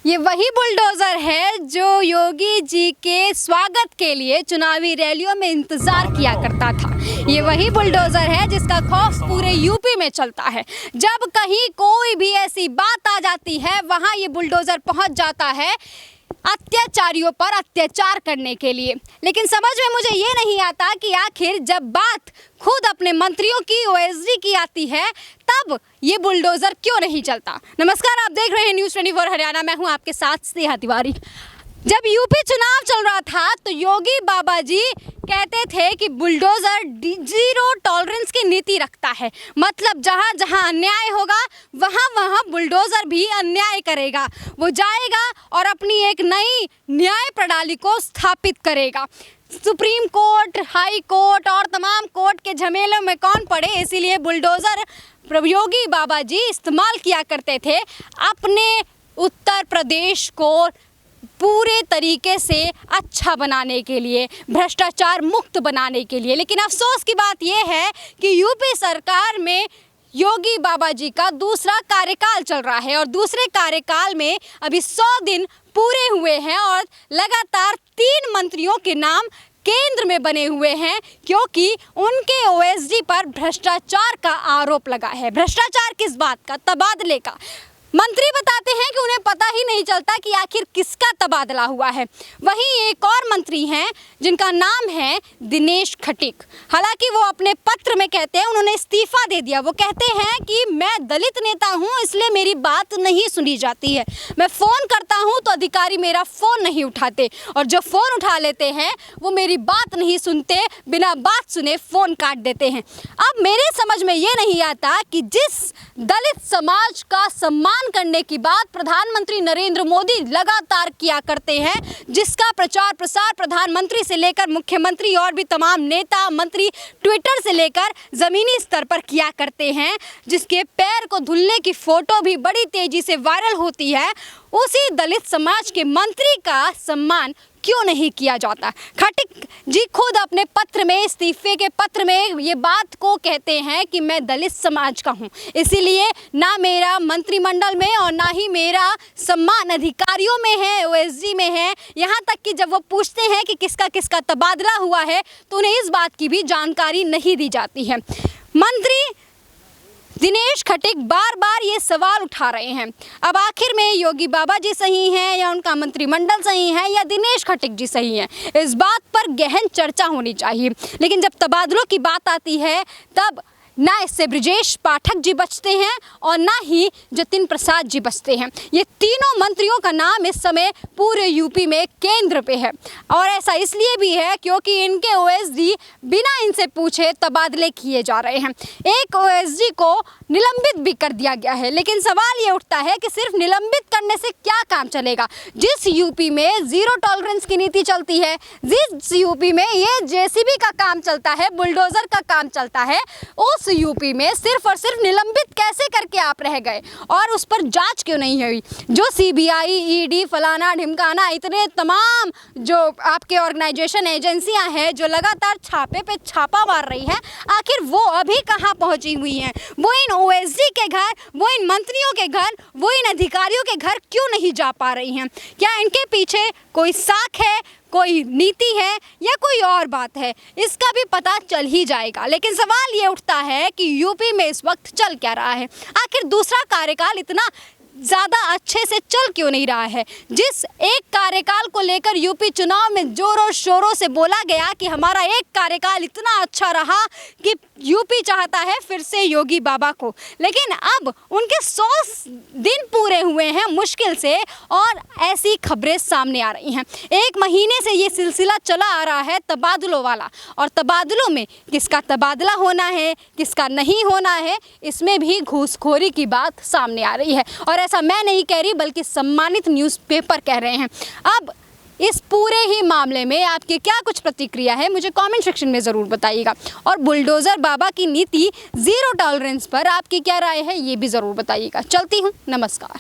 ये वही बुलडोज़र है जो योगी जी के स्वागत के लिए चुनावी रैलियों में इंतज़ार किया करता था। ये वही बुलडोज़र है जिसका खौफ पूरे यूपी में चलता है। जब कहीं कोई भी ऐसी बात आ जाती है, वहाँ ये बुलडोज़र पहुँच जाता है अत्याचारियों पर अत्याचार करने के लिए। लेकिन समझ में मुझे ये नहीं आता कि आखिर जब बात खुद अपने मंत्रियों की, ओएसडी की आती है, तब ये बुलडोज़र क्यों नहीं चलता। नमस्कार, आप देख रहे हैं न्यूज़ 24 हरियाणा। मैं हूं आपके साथ स्नेहा तिवारी। जब यूपी चुनाव चल रहा था तो योगी बाबा जी कहते थे कि बुलडोज़र जीरो टॉलरेंस की नीति रखता है। मतलब जहाँ जहाँ अन्याय होगा वहाँ वहाँ बुलडोज़र भी अन्याय करेगा। वो जाएगा और अपनी एक नई न्याय प्रणाली को स्थापित करेगा। सुप्रीम कोर्ट, हाई कोर्ट और तमाम कोर्ट के झमेलों में कौन पड़े, इसीलिए बुलडोज़र योगी बाबा जी इस्तेमाल किया करते थे अपने उत्तर प्रदेश को पूरे तरीके से अच्छा बनाने के लिए, भ्रष्टाचार मुक्त बनाने के लिए। लेकिन अफसोस की बात यह है कि यूपी सरकार में योगी बाबा जी का दूसरा कार्यकाल चल रहा है और दूसरे कार्यकाल में अभी 100 दिन पूरे हुए हैं और लगातार 3 मंत्रियों के नाम केंद्र में बने हुए हैं क्योंकि उनके ओएसडी पर भ्रष्टाचार का आरोप लगा है। भ्रष्टाचार किस बात का? तबादले का। मंत्री बताते हैं कि उन्हें पता ही नहीं चलता कि आखिर किसका तबादला हुआ है। वहीं एक और मंत्री हैं जिनका नाम है दिनेश खटीक। हालांकि वो अपने पत्र में कहते हैं, उन्होंने इस्तीफा दे दिया। वो कहते हैं कि मैं दलित नेता हूं, इसलिए मेरी बात नहीं सुनी जाती है। मैं फ़ोन करता हूं तो अधिकारी मेरा फ़ोन नहीं उठाते और जो फ़ोन उठा लेते हैं वो मेरी बात नहीं सुनते, बिना बात सुने फ़ोन काट देते हैं। अब मेरे समझ में ये नहीं आता कि जिस दलित समाज का सम्मान करने की बात प्रधानमंत्री नरेंद्र मोदी लगातार किया करते हैं, जिसका प्रचार प्रसार प्रधानमंत्री से लेकर मुख्यमंत्री और भी तमाम नेता मंत्री ट्विटर से लेकर जमीनी स्तर पर किया करते हैं, जिसके पैर को धुलने की फोटो भी बड़ी तेजी से वायरल होती है, उसी दलित समाज के मंत्री का सम्मान क्यों नहीं किया जाता। खटीक जी खुद अपने पत्र में, इस्तीफे के पत्र में ये बात को कहते हैं कि मैं दलित समाज का हूँ, इसीलिए ना मेरा मंत्रिमंडल में और ना ही मेरा सम्मान अधिकारियों में है, ओएसडी में है। यहाँ तक कि जब वो पूछते हैं कि किसका किसका तबादला हुआ है तो उन्हें इस बात की भी जानकारी नहीं दी जाती है। मंत्री दिनेश खटीक बार बार ये सवाल उठा रहे हैं। अब आखिर में योगी बाबा जी सही हैं या उनका मंत्रिमंडल सही है या दिनेश खटीक जी सही हैं, इस बात पर गहन चर्चा होनी चाहिए। लेकिन जब तबादलों की बात आती है तब ना इससे ब्रजेश पाठक जी बचते हैं और ना ही जतिन प्रसाद जी बचते हैं। ये तीनों मंत्रियों का नाम इस समय पूरे यूपी में केंद्र पे है और ऐसा इसलिए भी है क्योंकि इनके ओएसडी बिना इनसे पूछे तबादले किए जा रहे हैं। एक ओएसडी को निलंबित भी कर दिया गया है। लेकिन सवाल ये उठता है कि सिर्फ निलंबित करने से क्या काम चलेगा। जिस यूपी में जीरो टॉलरेंस की नीति चलती है, जिस यूपी में ये जेसीबी का काम चलता है, बुलडोज़र का काम चलता है, उस यूपी में सिर्फ और सिर्फ निलंबित कैसे करके आप रह गए और उस पर जांच क्यों नहीं हुई। जो सीबीआई, ईडी, फलाना ढिमकाना, इतने तमाम जो आपके ऑर्गेनाइजेशन एजेंसियां हैं जो लगातार छापे पे छापा मार रही हैं, आखिर वो अभी कहां पहुंची हुई हैं। वो इन ओएसडी के घर, वो इन मंत्रियों के घर, वो इन अधिकारियों के घर क्यों नहीं जा पा रही हैं। क्या इनके पीछे कोई साख है, कोई नीति है या कोई और बात है, इसका भी पता चल ही जाएगा। लेकिन सवाल ये उठता है कि यूपी में इस वक्त चल क्या रहा है। आखिर दूसरा कार्यकाल इतना ज़्यादा अच्छे से चल क्यों नहीं रहा है। जिस एक कार्यकाल को लेकर यूपी चुनाव में जोरों शोरों से बोला गया कि हमारा एक कार्यकाल इतना अच्छा रहा कि यूपी चाहता है फिर से योगी बाबा को, लेकिन अब उनके 100 दिन पूरे हुए हैं मुश्किल से और ऐसी खबरें सामने आ रही हैं। 1 महीने से ये सिलसिला चला आ रहा है तबादलों वाला, और तबादलों में किसका तबादला होना है, किसका नहीं होना है, इसमें भी घूसखोरी की बात सामने आ रही है। और ऐसा मैं नहीं कह रही बल्कि सम्मानित न्यूज़पेपर कह रहे हैं। अब इस पूरे ही मामले में आपकी क्या कुछ प्रतिक्रिया है, मुझे कमेंट सेक्शन में ज़रूर बताइएगा। और बुलडोज़र बाबा की नीति जीरो टॉलरेंस पर आपकी क्या राय है, ये भी ज़रूर बताइएगा। चलती हूँ, नमस्कार।